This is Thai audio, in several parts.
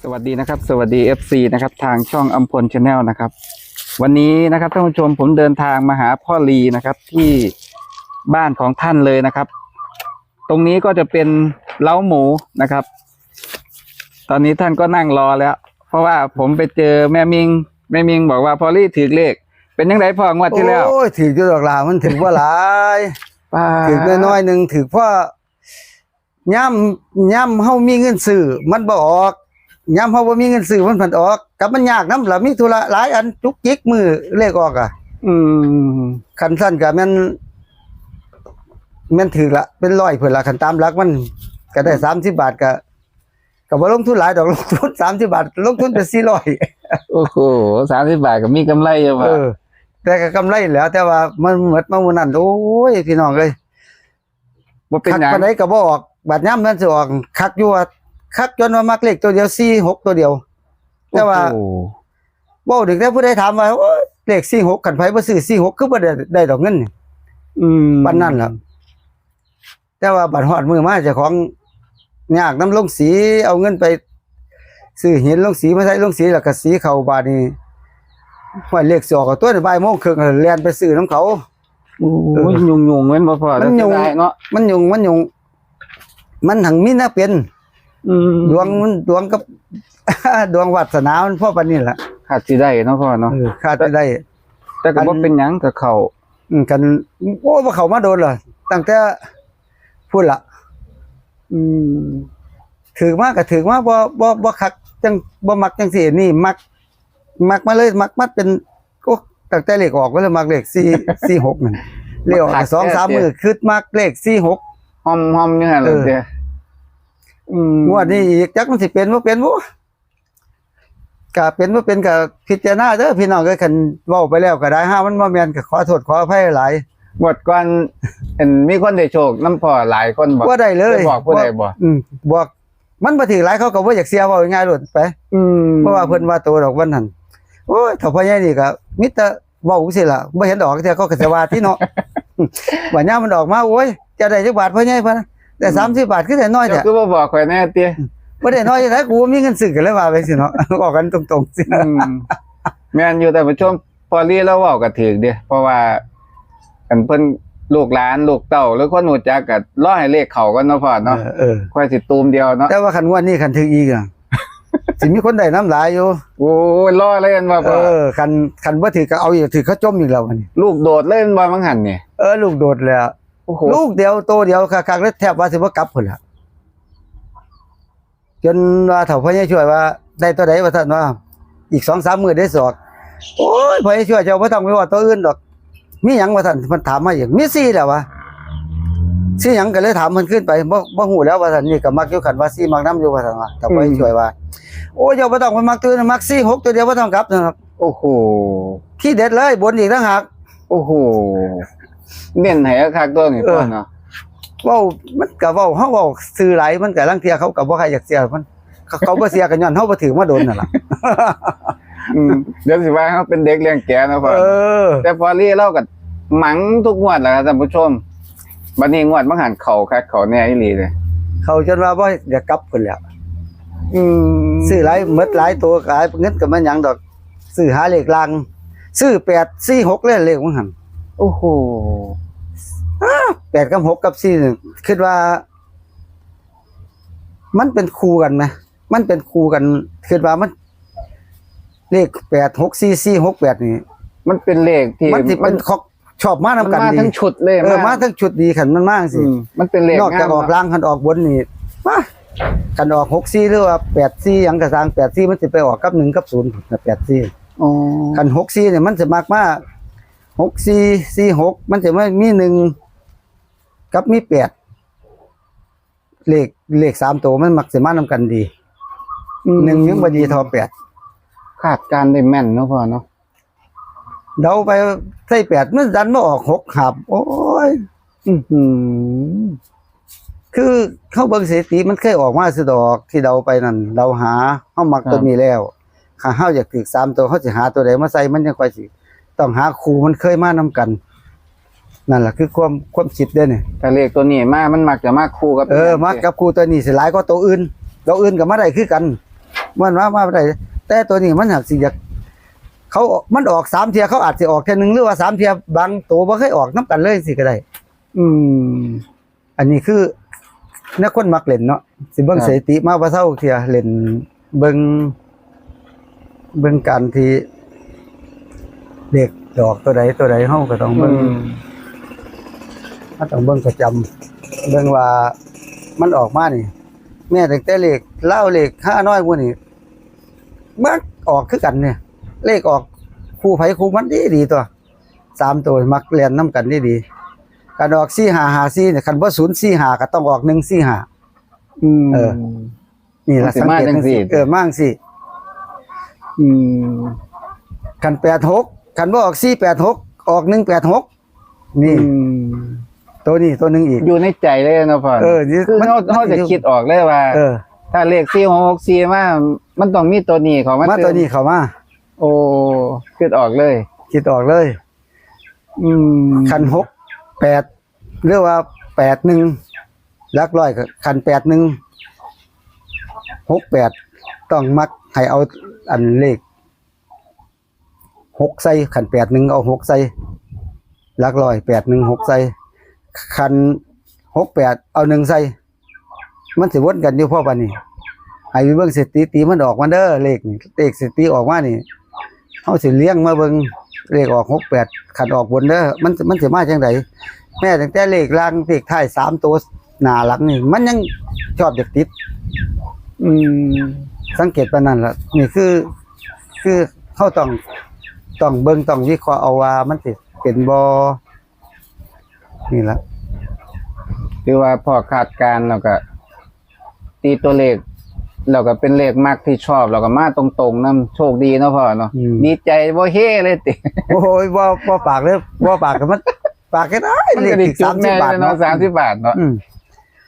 สวัสดีนะครับสวัสดี FC นะครับทางช่องอัมพลชาแนลนะครับวันนี้นะครับท่านผู้ชมผมเดินทางมาหาพ่อลีนะครับที่บ้านของท่านเลยนะครับตรงนี้ก็จะเป็นเล้าหมูนะครับตอนนี้ท่านก็นั่งรอแล้วเพราะว่าผมไปเจอแม่มิงบอกว่าพ่อลีถือเลขเป็นยังไงพ่องวดที่แล้วโอ้ยถือจุดดอกลามันถือว่าหลายถือน้อยๆหนึ่งถือเพราะย่ำเฮามีเงินซื้อมันบ่ออกย่ำเฮาบ่มีเงินซื้อมันผันออกกับมันยากนำล่ะมีธุระหลายอันจุกจิกมือเลขออกอ่ะคันสั้นก็แม่นถือละเป็น100เพิ่นละคันตามหลักมันก็ได้30 บาทก็บ่ลงทุนหลายดอกลงทุน30 บาทลงทุนไป400โอ้โห30 บาทก็มีกำไรอยู่ว่ะแต่ก็กำไรแล้วแต่ว่ามันหมดมามื้อนั้นโอ้ยพี่น้องเอ้ยบ่เป็นหยังปานใดก็บ่ออกบาดยามนั้นสิออกคักอยู่ว่าคักจนว่ามักเลขตัวเดียว46ตัวเดียวแต่ว่าเว้าถึงแต่ผู้ใดถามว่าโอ้ยเลข46คันไผบ่ซื้อ46คือบ่ได้ดอกเงินนี่ปานนั้นล่ะแต่ว่าบัดฮอดมื้อมาเจ้าของยากนำลงสีเอาเงินไปซื้อหินลงสีมาใส่ลงสีแล้วก็สีเข้าบาดนี้ห้อยเลขสิออกตัวบ่ายโมงครึ่งแล่นไปซื้อนํเขาโอ้ยยุ่งๆแม่นบ่พอแล้วได้เนาะมันยุ่งมันหังมีน่าเป็นดวงกับ ดวงวาสนามันพ่อปานนี้ล่ะขาดสิได้เนาะพ่อเนาะขาดสิได้แต่ก็บ่เป็นหยังกับเขากันโอ้บ่เข้ามาโดนเหรอตั้งแต่พูดล่ะถือมาก็ถือมาบ่คักจังบ่มักจังซี่นี่มักมาเลยมักมัดเป็นโอ้ตั้งแต่เลขออกก็เลยมักเลข446นั่นเลขออก2-3 มื้อคิดมักเลข46หอมๆอยู่หั่นล่ะเด้งวดนี้อีกจักมันสิเป็นบ่เป็นบ่ก็เป็นบ่เป็นก็พิจารณาเด้อพี่น้องเอ้ยคันเว้าไปแล้วก็ได้มันบ่แม่นก็ขอโทษขออภัยหลายงวดก่อนเห็นมีคนได้โชคนำพ่อหลายคนบ่ได้เลยบอกผู้ใดบ่บอกมันบ่ถือหลายเขาก็บ่อยากเสียเว้าง่ายๆโลดไปเพราะว่าเพิ่นว่าโตดอกวันนั้นโอ้ยถ้าพ่อใหญ่นี่ก็มีแต่เว้าจังซี่ล่ะบ่เห็นดอกเทื่อเขาก็สิว่าที่เนาะว่ายามมันออกมาโอ้ยจะได้จักบาทพ่อใหญ่พุ่นแต่30 บาทคือได้น้อยแท้คือบ่บอกข่อยแน่ติบ่ได้น้อยจังได๋กูมีเงินซื้อก็เลยว่าไปสิเนาะออกกันตรงๆสิแม่นอยู่แต่ผู้ชมพอลีเราเว้าก็ถูกเด้เพราะว่าอันเพิ่นลูกหลานลูกเต้าหรือคนรู้จักก็รอให้เลขเข้าก่อนเนาะพ่อเนาะค่อยสิตูมเดียวเนาะแต่ว่าคันงวดนี้คันถึงอีกอ่ะสิมีคนได้น้ำหลายอยู่โอ้ยรอเลยอันว่าพ่อคันบ่ถือก็เอาอีกถือเขาจมอีกแล้วอันนี้ลูกโดดเล่นบ่มั้งหั่นนี่ลูกโดดแล้วลูกเดียวโตเดียวคักๆแล้วแทบว่าสิบ่กลับพุ่นล่ะจนว่าเฒ่าพ่อใหญ่ช่วยว่าได้ตัวใดว่าซั่นว่าอีก 2-3 มื้อได้สอกโอ้ยพ่อใหญ่ช่วยเจ้าบ่ต้องไปว่าตัวอื่นดอกมีหยังว่าซั่นเพิ่นถามมาอีกมี4แล้ววะ4หยังก็เลยถามเพิ่นขึ้นไปบ่ฮู้แล้วว่าซั่นนี่ก็มักอยู่คันว่า4มักนำอยู่ว่าซั่นว่าแต่พ่อใหญ่ช่วยว่าโอ้ยเจ้าบ่ต้องไปมักตัวอื่นมัก46ตัวเดียวบ่ต้องกลับนะครับโอ้โหที่เด็ดเลยบนอีกต่างหากโอ้โหเน้นให้คักตัวนี่พ่อเนาะเว้ามันก็เว้าเฮาเว้าซื่อหลายมันก็ลางเที่ยเขาก็บ่ใครอยากเสียมันเขาบ่เสียกันย้อนเฮาบ่ถือมาโดนนั่นล่ะเดี๋ยวสิว่าเฮาเป็นเด็กเลี้ยงแกะนะพ่อแต่พอลีเราก็หมังทุกงวดแหละครับท่านผู้ชมบัดนี้งวดบ่หันเข้าคักเข้าแน่อีหลีเลยเขาจนว่าบ่อยากกลับพุ่นแล้วซื้อหลายหมดหลายตัวหลายเงินก็มันหยังดอกซื้อหาเลขลางซื้อ846เลยเลขมันหั่นโอ้โห8กับ6กับ4นี่คิดว่ามันเป็นคู่กันมั้ยมันเป็นคู่กันคิดว่ามันเลข86448นี่มันเป็นเลขที่มันชอบมานำกันดีมาทั้งชุดเลยมาทั้งชุดดีคันมันมาจังซี่มันเป็นเลขนอกจากออกล่างคันออกบนนี่มาคันออก64หรือว่า84หยังก็สร้าง84มันสิไปออกกับ1กับ0น่ะ84อ๋อคัน64เนี่ยมันสิมักมา6446มันสิมี1กับมี8เลข3ตัวมันมักสิมานำกันดี1ยังบ่ดีเท่า8คาดการได้แม่นเนาะพ่อเนาะเดาไปใส่8มันดันมาออก6ครับโอ้ยคือเข้าเบิ่งสถิติมันเคยออกมาสิดอกที่เดาไปนั่นเราหาเฮามักตัวนี้แล้วถ้าเฮาอยากถึก3ตัวเฮาสิหาตัวใดมาใส่มันจังค่อยสิต้องหาคู่มันเคยมานำกันนั่นล่ะคือความคิดเด้นี่แต่เลขตัวนี้มันมักจะมาคู่กับมักกับคู่ตัวนี้สิหลายกว่าตัวอื่นก็มาได้คือกัน มันมาบ่ได้แต่ตัวนี้มันหักสิอยากเขามันออก3เที่ยเขาอาจสิออกแค่นึงหรือว่า3เที่ยบางตัวบ่เคยออกนํกันเลยสิก็ได้ อืม อันนี้คือนักคนมักเล่นเนาะสิเบิ่ง ครับ สถิติมาบ่เซาเที่ยเล่นเบิ่งการที่เด็กดอกตัวใดเฮาก็ต้อง อื เบิ่ง ม ต้องเบิ่งประจำเบิ่งว่ามันออกมานี่ แม่ตั้งแต่เลขเล่าเลข5น้อยพวกนี้มักออกคือกันเนี่ย เลขออกคู่ไผคู่มันดีตัว3ตัวมักเรียนนํกันดีการออก4554เนี่ยคันบ่045ก็ต้องออก145 อืม เออ นี่ล่ะ มันสิ สัง มา เกต จังสิ มั่งสิ อืม คัน86คันบ่ออก486ออก186นี่ อืม ตัวนี้ตัวหนึงอีก อยู่ในใจเลยเนาะพ่อ นี่ คือเขาจะคิดออกเลยว่า ถ้าเลข4664มามันต้องมีตัวนี้ของมัน มาตัวนี้เข้ามา โอ้คิดออกเลย คิดออกเลย อืม คัน68หรือว่า81หลักร้อยก็คัน81 68ต้องมักให้เอาอันเลข6ใส่คัน81เอา6ใส่หลักร้อย81 6ใส่คัน68เอา1ใส่มันสิวนกันอยู่พอปานนี้ให้ไปเบิ่งสถิติมันออกมาเด้อเลขนี่เลขสถิติออกมานี่เฮาสิเลี้ยงมาเบิ่งเลขออก68คันออกบนเด้อมันสิมาจังไดแม้ตั้งแต่เลขล่างเลขท้าย3ตัวหน้าหลังนี่มันยังชอบเด็กติด อืม สังเกตปานนั้นล่ะนี่คือเฮาต้องเบิ่งต้องวิเคราะห์เอาว่ามันสิเป็นบ่นี่ล่ะ คือว่าพอคาดการณ์แล้วก็ ตีตัวเลขแล้วก็เป็นเลขมากที่ชอบแล้วก็มาตรงๆนํโชคดีเนาะพ่อเนาะดีใจบ่เฮ้เลยติ โอ้ยบ่ปากเลยบ่ปากก็มันปากก็ได้ มัน เล ก็ ข ได้ อีก จุกแน่ 30 บาท เนาะ เนาะ 30 บาทเนาะ อืม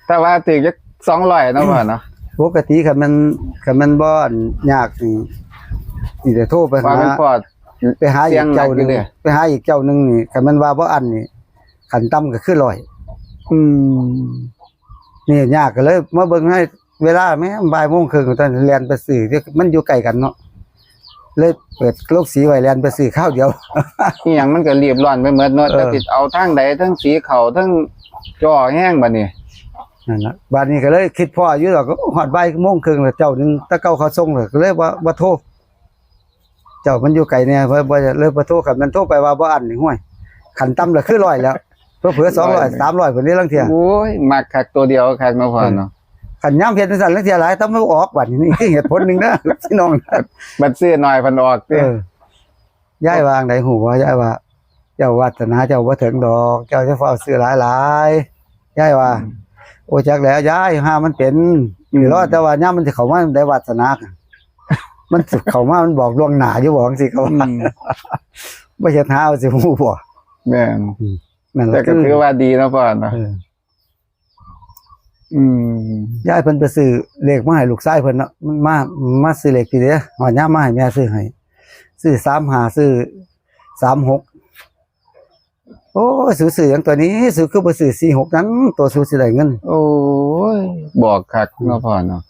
แต่ว่าถึงจะ200เนาะพ่อเนาะ ปกติคันมันบ่อันยากนี่สิได้โทรไป ว่า หา เป็นพอ ไปหาอีกเจ้าหนึง เสี่ยงหนักอยู่เด้ ไปหาอีกเจ้าหนึงนี่คันมันว่าบ่อันนี่คันต่ำก็คือ100 อืม นี่ยากก็เลยมาเบิ่งให้เวลาแม่บ่ายโมงครึ่งตอนแล่นไปซื้อเดี๋ยวมันอยู่ใกล้กันเนาะเลยเปิดโลกสีไว้แล่นไปซื้อข้าวเดียว อีหยังมันก็รีบร้อนไปหมดเนาะ เออ จะติดเอาทางใดทั้งสีเขาทั้งจ่อแห้งบัดนี้ นั่นล่ะบัดนี้ก็เลยคิดพ่ออยู่ดอกก็ฮอดบ่ายโมงครึ่งแล้วเจ้าหนึงตะเก้าเขาส่งเลยก็เลยบ่โทรเจ้ามันอยู่ไกลเนี่ยบ่เลยบ่โทรคันมันโทรไปว่าบ่อันนี่ห้วยคันต่ำแล้วคือ100แล้วเผื่อๆ200 300พุ่นนี้ลังเที่ย โอ้ยมักคักตัวเดียวคักเนาะพ่อเนาะ คันยามเฮ็ดจังซั่นลังเที่ยหลายแต่มันบ่ออกบัดนี้นี่คือเหตุผลหนึงนะพี่น้อง บัดซื้อหน่อยเพันออกเด้ ย้ายวางไดหูว่าย้ายว่าเจ้าวาสนาเจ้าบ่ถึงดอก เจ้าจะเฝ้าซื้อหลายๆย้ายว่า โอ้จักแล้วย้ายห้ามันเป็นอยู่รอดแต่ว่ายามมันสิเข้ามาได้วาสนามันสิเข้ามามันบอกล่วงหน้าอยู่บอกจังซี่ก็ อื ว่าม บ่เฮ็ดหาเอาสิฮู้บ่ แม่น นั่น แต่ ล่ะ ก็ถือว่าดีเนาะพ่อเนาะ เออ อืม ย้ายเพิ่นไปซื้อเลขมาให้ลูกชายเพิ่นเนาะมันมาซื้อเลขที่เด้ฮอดยามมาให้แม่ซื้อให้ซื้อ35ซื้อ36โอ้ยซื้อหยังตัวนี้ซื้อคือบ่ซื้อ46นั้นตัวซื้อสิได้เงิน โอ้ยบอกคักเนาะพ่อเนาะ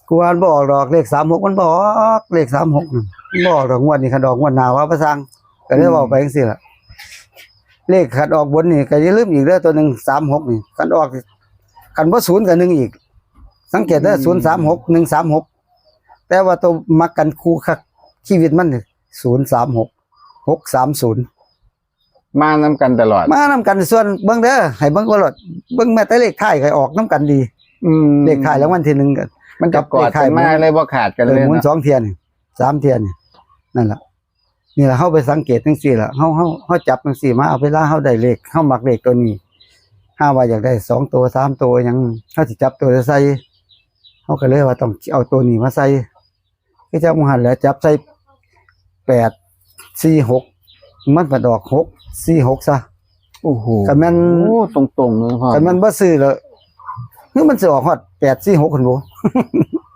กูว่ามันบ่ออกดอกเลข36มันบ่ออกเลข36นั่นมันบ่ออกดอกงวดนี้คันดอกงวดหน้าว่าประสังก็เลยเว้าไปจังซี่ล่ะเลขคันออกบนนี่ก็อย่าลืมอีกเด้อตัวหนึง36นี่คันออกคันบ่0ก็1อีก สังเกตเด้อ036 136แต่ว่าตัวมักกันคู่คักชีวิตมันนี่036 630 มานํกันตลอด มานำกันส่วนเบิ่งเด้อให้เบิ่งว่าโลดเบิ่งแม้แต่เลขท้ายก็ออกนํกันดี อืม เลขท้ายรางวัลที่1กัน มันจะกอดกันมาเลยบ่ขาดกันเลย หมุน เนาะ 2เที่ยนี่3เที่ยนี่นั่นล่ะนี่ล่ะเฮาไปสังเกตจังซี่ล่ะเฮาจับจังซี่มาเอาเวลาเฮาได้เลขเฮามักเลขตัวนี้ถ้าว่าอยากได้2ตัว3ตัวหยังเฮาสิจับตัวใส่เฮาก็เลยว่าต้องเอาตัวนี้มาใส่คือจังหันแหล้วจับใส่8 4 6มันก็ดอก6 4 6ซะ โอ้โห คันแม่น โอ้ตรงๆเลยพ่อ คันแม่นบ่ซื้อแล้วคือมันสิออกฮอด8 4 6คั่นบ่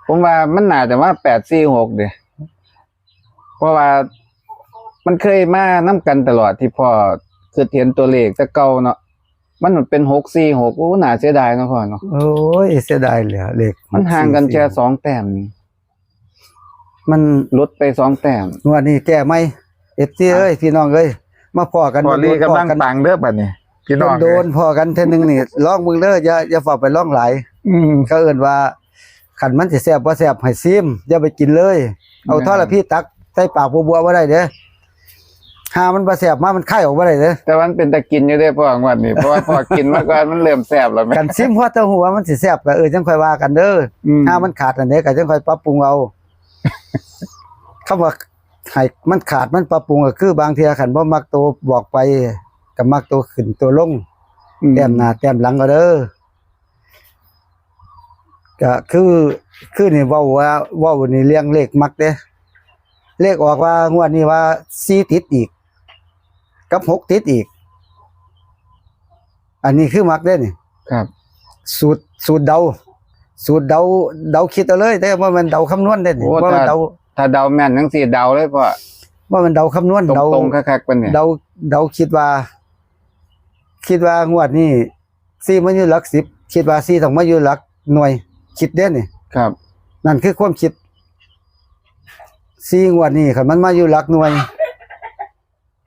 ผมว่ามันน่าจะว่า846เด้เพราะว่ามันเคยมานํกันตลอดที่พ่อคือเห็นตัวเลขแต่เก่าเนาะมันเป็น646โอ้น่าเสียดายเนาะพ่อเนาะ โอ้ยเสียดายเลยเลข มันห่างกันแค่2แต้ม มัน ลดไป2 แต้ม งวดนี้แก้ไหมFCเอ้ยพี่น้องเอ้ยมาพอกัน พอลี โดนๆ กำลัง พอกัน ปังเด้อบัดนี้พี่น้อง โดนพอกันเท่อนึงนี่ลองมึงเด้ออย่าฝากไปลองหลายเขาเอิ้นว่าคันมันสิแซ่บบ่แซ่บให้ซิมอย่าไปกินเลย เอาทอดละพี่ตักใส่ปากบัวๆบ่ได้เด้อหามันบ่แซ่บมามันคายออกบ่ได้เด้อ แต่มันเป็นตะกินอยู่เด้อพ่องวดนี้เพราะว่าพอกินมาก่อนมันเริ่มแซ่บแล้วแม่ กันซิมพอแต่หัวมันสิแซ่บก็จังค่อยว่ากันเด้อถ้ามันขาดอันใดก็จังค่อยปรับปรุงเอา คำว่าให้มันขาดมันปรับปรุงก็คือบางเทื่อคันบ่มักตัวบอกไปก็มักตัวขึ้นตัวลงแต้มหน้าแต้มหลังก็เด้อก็คือนี่เว้านี่เรื่องเลขมักเด้เลขออกว่างวดนี้ว่า4ติดอีกกับ6ติดอีก อันนี้คือมักเด้นี่ ครับ สูตรเดาคิดเอาเลยแต่ว่ามันเดาคำนวณได้นี่ โอ้ ว่ามันเดา ถ้าเดาแม่นจังซี่เดาเลยพ่อ ว่ามันเดาคำนวณ ต เดา รงๆคักๆปานเนี่ย เดาคิดว่างวดนี้4มันอยู่หลัก10คิดว่า4ต้องมาอยู่หลักหน่วย คิดเด้นี่ ครับ นั่นคือความคิด4งวดนี้คันมันมาอยู่หลักหน่วย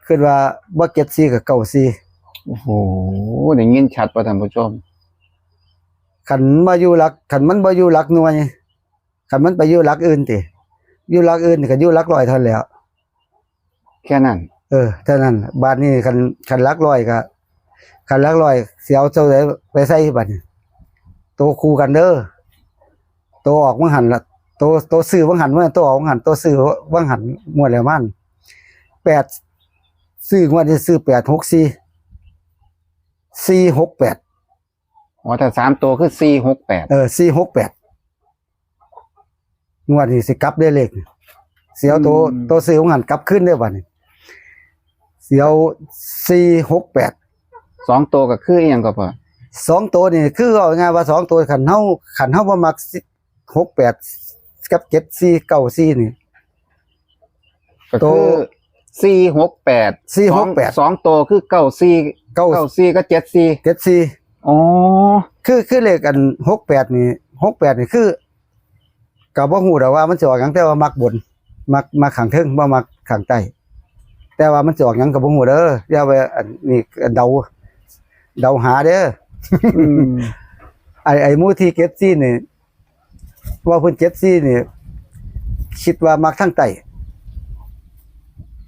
คิดว่าบ่เก็ด4ก็เก้า4 โอ้โหได้ยินชัดป่ะท่านผู้ชม คันมันบ่อยู่หลักหน่วยคันมันไปอยู่หลักอื่นติอยู่หลักอื่นนี่ก็อยู่หลักร้อยเท่านั้นแหล้ว แค่นั้น เท่านั้นบาทนี้คันหลักร้อยก็คันหลักร้อยสิเอาเจ้าใดไปใส่บัดนี้โตคู่กันเด้อโตออกวังหันละโตซื้อวังหันเมื่อโตออกวังหันโตซื้อวังหันงวดแล้วมัน8ซื้องวดนี้ซื้อ864 468 อ๋อถ้า3ตัวคือ468 468งวดนี้สิกลับได้เลขเสียวโตซื้อวังหันกลับขึ้นได้บัดนี้เสียว468 2ตัวก็คืออีหยังก็พ่อ 2ตัวนี่คือเอาง่ายว่า2ตัวคันเฮาบ่มัก68กับ74 94นี่ ก็ ตั คื ว อ468 468 2ตัวคือ94 94ก็74 74อ๋อ คือเลขอัน68นี่คือก็บ่ฮู้ดอกว่ามันสิออกหยังแต่ว่ามักบนมักข้างเทิงบ่มักข้างใต้แต่ว่ามันสิออกหยังก็บ่ฮู้เด้ออย่าไปอันนี้เดาหาเด้อ อืม ไอ้หมู่ที่เก็บซี่นี่ว่าเพิ่นเก็บซี่นี่คิดว่ามักทางใต้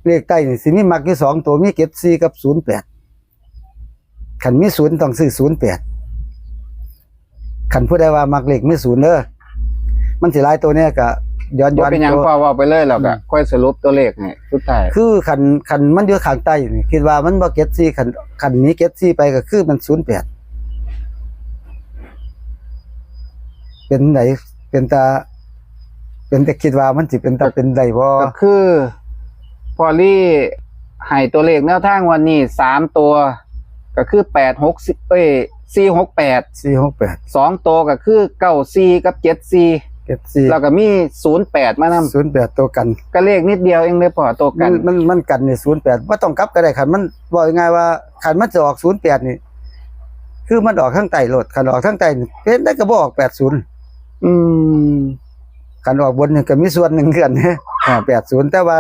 เลขใต้นี่สิมีมักอยู่2ตัวมีเก็บซี่กับ08คันมี0ต้องซื้อ08คันผู้ใดว่ามักเลขมี0เด้อมันสิหลายตัวเนี่ยก็ย้อน บ่เป็นหยัง ตัว พ่อเว้าไปเลยแล้วก็ค่อยสรุปตัวเลขให้สุดท้าย คือคันมันอยู่ข้างใต้นี่คิดว่ามันบ่เก็บซี่คันนี้เก็บซี่ไปก็คือมัน08เป็นไหนเป็นแต่คิดว่ามันสิเป็นตาเป็นได้บ่ ก็คือพอลี่ให้ตัวเลขแนวทางวันนี้3ตัวก็คือ468 468 2ตัวก็คือ94กับ74 เก็บซี่ แล้วก็มี08มานำ 08ตัวกัน ก็เลขนิดเดียวเองเลยพ่อตัวกัน มันกันนี่08บ่ต้องกลับก็ได้คันมันบอกง่ายๆว่าคันมันจะออก08นี่คือมันออกข้างใต้โลดคันออกข้างใต้นี่เป็นได้ก็บ่ออก80 อืม คันออกบนนี่ก็มีส่วนหนึ่งคือกันนะครับ80แต่ว่า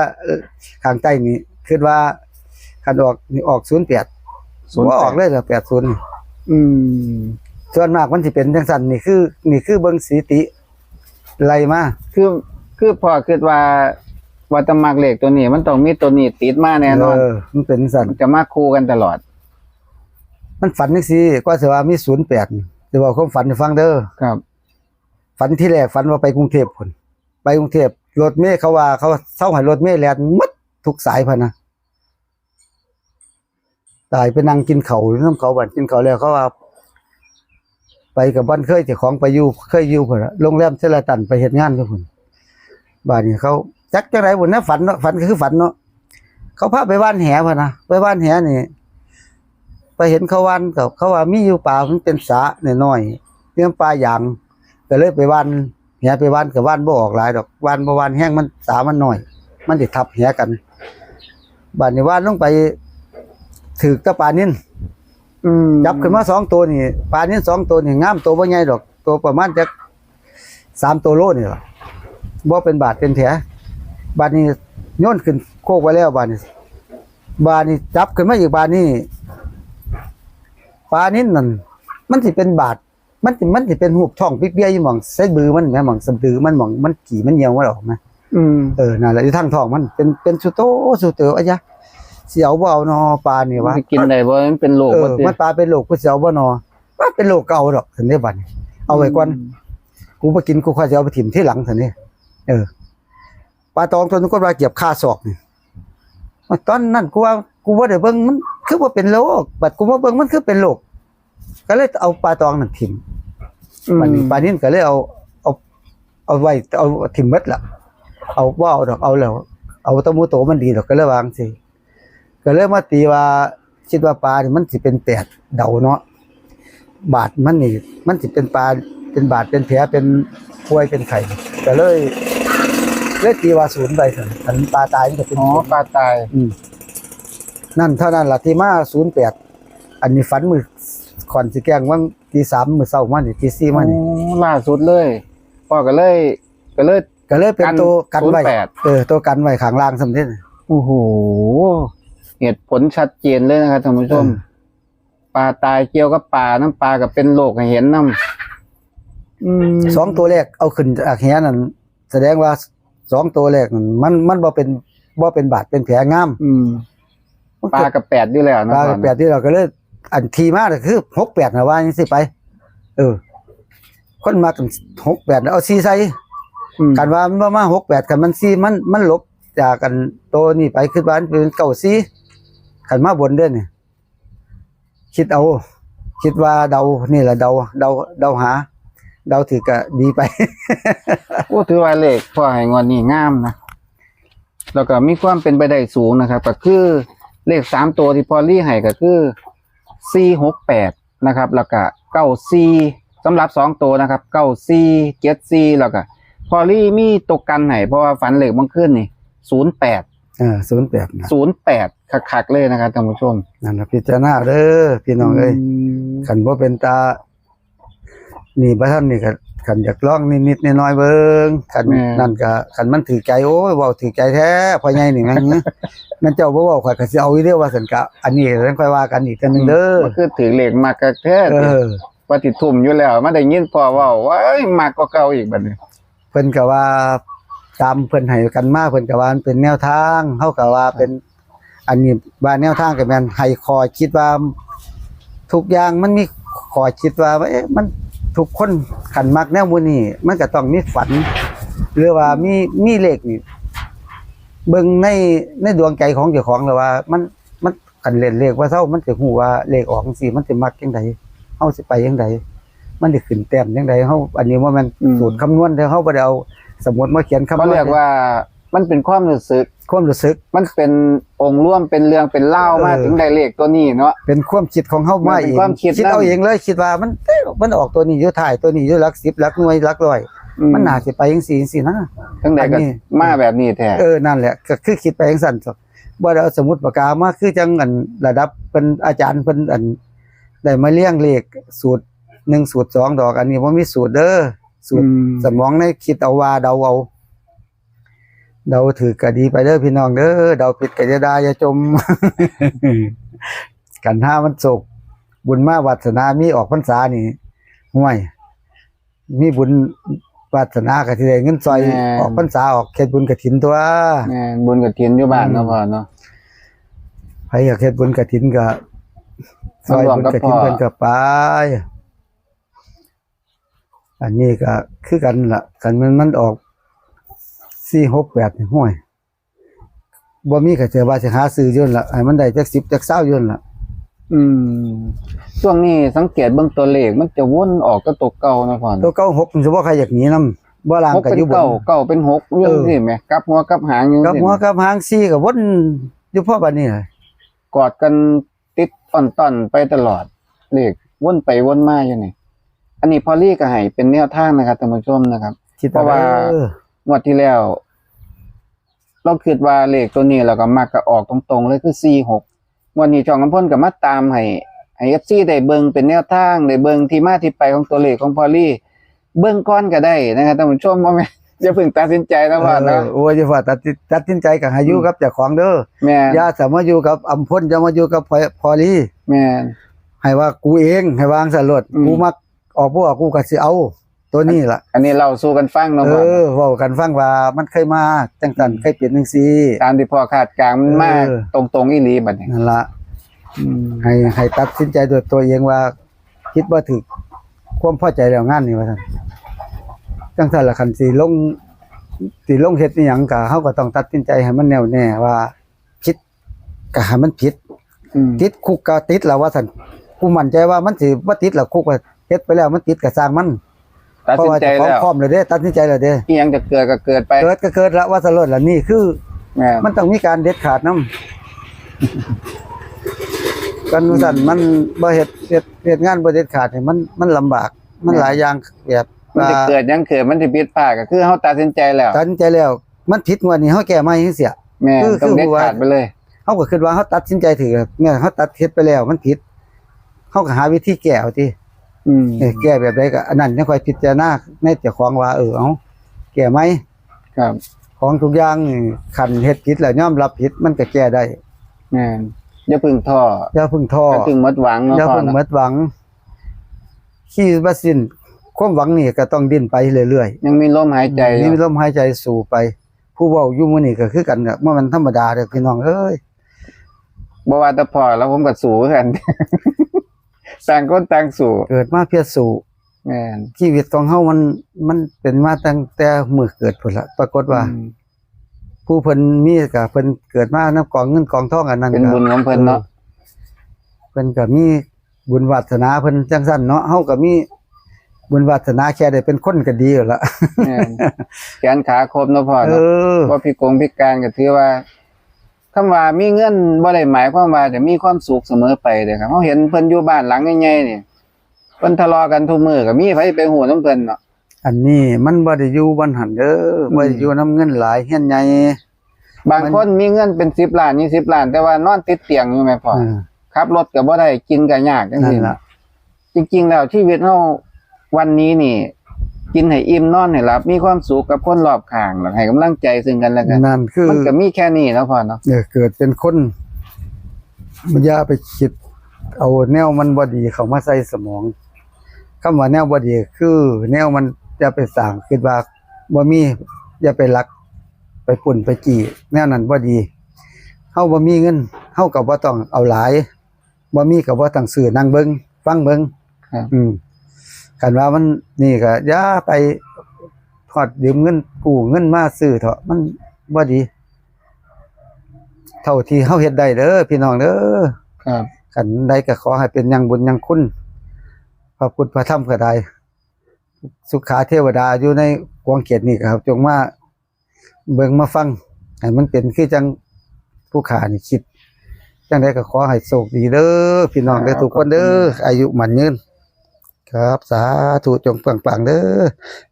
ข้างใต้นี่คิดว่าคันออกนี่ออก08บ่ออกเลยล่ะ80นี่ อืม ส่วนมากมันสิเป็นจังซั่นนี่คือเบิ่งสถิติไล่มา คือพ่อคิดว่าตำมักเลขตัวนี้มันต้องมีตัวนี้ติดมาแน่นอน มันเป็นจังซั่น มันจะมาคู่กันตลอด มันฝันจังซี่กว่าสิว่ามี08นี่สิบอกความฝันให้ฟังเด้อ ครับ ฝันที่แรกฝันว่าไปกรุงเทพพุ่นไปกรุงเทพรถเมล์เขาว่าเขาเซาให้รถเมล์แล่นหมดทุกสายพุ่นนะตายไปนั่งกินข้าวอยู่นำเขาบัดกินข้าวแล้วเขาว่า ไปกับบ้านเคยเจ้าของไปอยู่เคยอยู่พุ่นน่ะโรงแรมเชลตันไปเฮ็ดงานอยู่พุ่นบ้านนี้เขาจักจังได๋พุ่นนะฝันเนาะฝันก็คือฝันเนาะเขาพาไปว่านแหพุ่นนะไปว่านแหนี่ไปเห็นเขาว่านกับเขาว่ามีอยู่ป่ามันเป็นสระน้อยๆเรื่องปลาหยางก็เลยไปว่านแหไปว่านก็ว่านบ่ออกหลายดอกว่านบ่ว่านแห้งมันสามันน้อยมันสิทับแหกันบ้านนี้ว่านลงไปถึกตะปลานิล จับขึ้นมา2ตัวนี่ปลานี้2ตัวนี่งามตัวบ่ใหญ่ดอกตัวประมาณจัก3ตัวโลนี่ล่ะบ่เป็นบาทเป็นแผล บาดนี้โยนขึ้นโคกไว้แล้วบาดนี้จับขึ้นมาอีกบาดนี้ปลานิ้นนั่นมันสิเป็นบาดมันสิเป็นหูบช่องเปี้ยๆอยู่หม่องใส่บือมันแหมหม่องสะดือมันหม่องมันกี่มันเหี่ยวมันออกมานั่นแหละอยู่ทางท้องมันเป็นสุโตอะยะสิเอาบ่เอานอปลานี่วะ มันกินได้บ่มันเป็นโรคบ่ติ มันปลาเป็นโรคกูสิเอาบ่นอว่าเป็นโรคเก่าดอกซั่นเด้บัดนี้เอาไว้ก่อนกูบ่กินกูค่อยสิเอาไปถิ่มที่หลังซั่นนี่ปลาตองตัวนึงก็ว่าเก็บค่าศอกนี่ตอนนั้นกูว่ากูบ่ได้เบิ่งมันคือบ่เป็นโรคบัดกูมาเบิ่งมันคือเป็นโรคก็เลยเอาปลาตองนั่นถิ่มบัดนี้ปลานิ่นก็เลยเอาไว้เอาถิ่มหมดล่ะเอาบ่เอาดอกเอาแล้วเอาตะมูโตมันดีดอกก็เลยวางสิก็เลยมาตีว่าคิดว่าปลานี่มันสิเป็นแปดเดาเนาะบาดมันนี่มันสิเป็นปลาเป็นบาดเป็นแผลเป็นป่วยเป็นไข้ก็เลยตีว่าศูนย์ไปซั่นอันปลาตายมันก็เป็นปลาตายนั่นเท่านั้นล่ะที่มา08อันนี้ฝันมื้อก่อนสิแกล้งวังตี 3มื้อเช้ามานี่ตี 4มานี่ล่าสุดเลยพ่อก็เลยเป็นตัวกันไว้ตัวกันไว้ข้างล่างซั่นเด้ โอ้โหเหตุผลชัดเจนเลยนะครับท่านผู้ชมปลาตายเกี่ยวกับปลาน้ำปลากับเป็นโรคให้เห็นน้ำ2ตัวแรกเอาขึ้นจากแหนั่นแสดงว่า2ตัวแรกมันบ่เป็นบาดเป็นแผลงามปลากับ8อยู่แล้วนะปลากับ8ที่เราก็เลยอันทีมาก็คือ68น่ะว่าจังซี่ไปคนมากัน68เอา4ใส่กันว่ามันบ่มา68กันมัน4มันลบจากกันโตนี่ไปคือบ้านเป็น94คันมาบนเด้อนี่คิดว่าเดานี่แหละเดาหาเดาถือก็ดีไป โอ้ถือว่าเลขพ่อให้งวดนี้งามนะแล้วก็มีความเป็นไปได้สูงนะครับก็คือเลข3ตัวที่พอลี่ให้ก็คือ468นะครับแล้วก็94สำหรับ2ตัวนะครับ94 74แล้วก็พอลี่มีตกกันให้เพราะว่าฝันเลขบางคืนนี่08 08นะ08คักๆเลยนะครับท่านผู้ชมนั่นล่ะพิจารณาเด้อพี่น้องเอ้ยคันบ่เป็นตานี่บ่ทันนี่ก็คันอยากลองนิดๆน้อยๆเบิ่งคันนั่นก็คันมันถือใจโอ้ยเว้าถือใจแท้พ่อใหญ่นี่งั้นนั่นเจ้าบ่เว้าข่อยก็สิเอาอีเด้อว่าซั่นก็อันนี้เรื่องค่อยว่ากันอีกเทื่อนึงเด้อมันคือถือเลขมากกะแท้ว่าสิทุ่มอยู่แล้วมาได้ยินพ่อเว้าว่ามักกว่าเก่าอีกบัดนี้เพิ่นก็ว่าตามเพิ่นให้กันมาเพิ่นก็ว่ามันเป็นแนวทางเฮาก็ว่าเป็นอันนี้ว่าแนวทางก็แม่นให้คอยคิดว่าทุกอย่างมันมีขอคิดว่ามันทุกคนขันมักแนวมื้อนี้มันก็ต้องมีฝันหรือว่ามีเลขนี่เบิ่งในดวงใจของเจ้าของแล้วว่ามันกันเล่นเลขว่าเซามันสิฮู้ว่าเลขออกจังซี่มันสิมักจังไดเฮาสิไปจังไดมันสิขึ้นแต้มจังไดเฮาอันนี้ว่ามันสูตรคำนวณแต่เฮาบ่ได้เอาสมมุติมาเขียนคำนวณเขาเรียกว่ามันเป็นความรู้สึกมันเป็นองค์ร่วมเป็นเรื่องเป็นเล่ามาถึงได้เลขตัวนี้เนาะเป็นความคิดของเฮามาเองคิดเอาเองเลยคิดว่ามันออกตัวนี้อยู่ท้ายตัวนี้อยู่หลัก10หลักหน่วยหลักร้อยมันน่าสิไปจังซี่นะจังได๋ก็มาแบบนี้แท้นั่นแหละก็คือคิดไปจังซั่นบ่ได้เอาสมุดปากกามาคือจังอันระดับเป็นอาจารย์เพิ่นอันได้มาเรียงเลขสูตร1สูตร2ดอกอันนี้บ่มีสูตรเด้อสูตรสมองในคิดเอาว่าเดาเอาเดาถือก็ดีไปเด้อพี่น้องเด้อเดาผิดก็อย่าจม กันห้ามันโศกบุญมาวาสนามีออกพรรษานี่ห่วยมีบุญวาสนาก็สิได้เงินซอยออกพรรษาออกเฮ็ดบุญกฐินตัวบุญกฐินอยู่บ้านเนาะพ่อเนาะใครอยากเฮ็ดบุญกฐินก็ซอยบุญกฐินเพิ่นก็ไปอันนี้ก็คือกันล่ะกันมันออก468นี่ห้วยบ่มีก็เจอว่าสิหาซื้ออยู่นั่นล่ะให้มันได้จัก10จัก20อยู่นั่นล่ะช่วงนี้สังเกตเบิ่งตัวเลขมันจะวนออกกับตัวเก่านะพ่อตัวเก่า6มันสิบ่ใครอยากหนีนำบ่ล่างก็อยู่บนเก่าเป็น6อยู่จังซี่แหมกลับหัวกลับหางอยู่กลับหัวกลับหาง4ก็วนอยู่พอบัดนี้กอดกันติดต้อนๆไปตลอดเลขวนไปวนมาอยู่นี่อันนี้พอลี่ก็ให้เป็นแนวทางนะครับท่านผู้ชมนะครับเพราะว่างวดที่แล้วเราคิดว่าเลขตัวนี้แล้วก็มักก็ออกตรงๆเลยคือ46วันนี้ช่องอำพลก็มาตามให้ FC ได้เบิ่งเป็นแนวทางได้เบิ่งที่มาที่ไปของตัวเลขของพอลี่เบิ่งก่อนก็ได้นะครับท่านผู้ชมบ่แม่น อย่าเพิ่งตัดสินใจนะพ่อเนาะ โอ้ยจะว่าตัดสินใจกับให้อยู่กับเจ้าของเด้อ แม่น อย่าสามารถอยู่กับอำพลจะมาอยู่กับพอลี แม่น ให้ว่ากูเองให้วางสลด อืม กูมักออกบ่ออกกูก็สิเอา ตัวนี้ล่ะ อันนี้เราสู้กันฟังเนาะพ่อ เว้ากันฟังว่ามันเคยมาจังซั่นเคยเป็นจังซี่ ตามที่พ่อคาดการณ์มันมาก เออ ตรงๆอีหลีบัดนี้ นั่นล่ะให้ตัดสินใจด้วยตัวเองว่า คิดว่าถูกความพอใจแล้วงานนี้ว่าซั่นจังซั่นล่ะคันสิลงเฮ็ดอีหยังก็เฮาก็ต้องตัดสินใจให้มันแน่วแน่ว่าผิดก็ให้มันผิด ติดคุกก็ติดแล้วว่าซั่นกูมั่นใจว่ามันสิบ่ติดแล้วคุกก็เฮ็ดไปแล้วมันติดก็สร้างมัน ตัดสินใจ เพราะว่า แล้ว พร้อมเลยเด้ตัดสินใจแล้วเด้ อีหยังจะเกิดก็เกิดไป เกิดก็เกิดแล้วว่าสลดแล้วนี่คือ แม่น มันต้องมีการเด็ดขาดนำกันว่าซั่นมันบ่เฮ็ดงานบ่เด็ดขาดนี่มันลำบากมันหลายอย่างแบบ มัน ว่า จะเกิดหยังเกิดมันสิผิดพลาดก็คือเฮาตัดสินใจแล้ว ตัดสินใจแล้ว มันผิดงวดนี้เฮาแก้ใหม่จังซี่ แม่น คือ ต้องเด็ด ว่า ขาดไปเลย เฮาก็คิดว่าเฮาตัดสินใจถูกแล้วเนี่ยเฮาตัดเฮ็ดไปแล้วมันผิดเฮาก็หาวิธีแก้เอาติ แก้แบบใดก็อันนั้นยังค่อยพิจารณาในเจ้าของว่าเอาแก้ไหม ครับ ของทุกอย่างนี่คันเฮ็ดผิดแล้วยอมรับผิดมันก็แก้ได้ แม่นอย่าเพึ่งท้อ อย่าเพึ่งท้อ อย่าเพึ่งหมดหวังเนาะ อย่า พ่อ เพึ่งหม เนาะ ดหวังขี้บ่สิ้นความหวังนี่ก็ต้องดิ้นไปเรื่อย ยังมีลมหายใจ ๆ อยู่ มีลมหายใจสู่ไป ผู้เว้าอยู่มื้อนี้ก็คือกันน่ะมันธรรมดาเด้อพี่น้องเอ้ย บ่ว่าแต่พ่อแล้วผมก็สู้คือกัน ต่างคนต่างสู้ เกิดมาเพื่อสู่ แม่น ชีวิตของเฮามันเป็นมาตั้งแต่มื้อเกิดพุ่นล่ะปรากฏว่า ผู้เพิ่นมีก็เพิ่นเกิดมานํกองเงินกองทองอันนั้น เป็นบุญของเพิ่นเนาะ เพิ่นก็มีบุญวาสนาเพิ่นจังซั่นเนาะเฮาก็มีบุญวาสนาแค่ได้เป็นคนก็ดีอยู่ละ แม่นแขนขาครบเนาะพ่อ เอ เนาะ อ บ่พิกงพิการก็ถือว่าคำว่ามีเงินบ่ได้หมายความว่าจะมีความสุขเสมอไปเด้อครับเฮาเห็นเพิ่นอยู่บ้านหลังใหญ่ๆนี่เพิ่นทะเลาะกันทุกมื้อก็มีไผไปฮู้นำเพิ่นเนาะ อันนี้มันบ่ได้อยู่บ่หันเด้อบ่ได้อยู่นํเงินหลายเฮียนใหญ่ บางคนมีเงินเป็น10ล้าน20ล้านแต่ว่านอนติดเตียงอยู่แม่พ่อ เออ ขับรถก็บ่ได้กินก็ยากจัง นั่น ซี่ ล่ะ จริงๆแล้วชีวิตเฮาวันนี้นี่ กินให้อิ่มนอนให้หลับมีความสุขกับคนรอบข้างแล้วให้กำลังใจซึ่งกันและกัน นั่นคือ มันก็มีแค่นี้เนาะพ่อเนาะ เกิดเป็นคนมันอย่าไปคิด เอาแนวมันบ่ดีเข้ามาใส่สมองคำว่าแนวบ่ดีคือแนวมันอย่าไปสร้างคิดว่าบ่มีอย่าไปลัก ไปปุ่นไปจี้แนวนั้นบ่ดีเฮาบ่มีเงินเฮาก็บ่ต้องเอาหลายบ่มีก็บ่ต้องซื้อนั่งเบิ่งฟังเบิ่ง ครับ กันว่ามันนี่ก็อย่าไปทอดยืมเงินกู้เงินมาซื้อเถาะมันบ่ดี เท่าที่เฮาเฮ็ดได้เด้อพี่น้องเด้อ ครับ กันใดก็ขอให้เป็นยังบุญยังคุณพระพุทธพระธรรมก็ได้สุขาเทวดาอยู่ในกวงเกียรตินี่ครับจงมาเบิ่งมาฟังให้มันเป็นคือจังผู้ขานี่คิดจังไดก็ขอให้โชคดีเด้อพี่น้องเด้อทุกคนเด้ออายุมั่นยืนครับสาธุจงปังๆเด้อ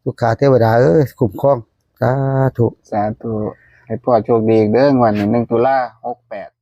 สุขาเทวดาเอ้ยคุ้มครองสาธุ สาธุให้พ่อโชคดีอีกเด้องวันนี้1ตุลา68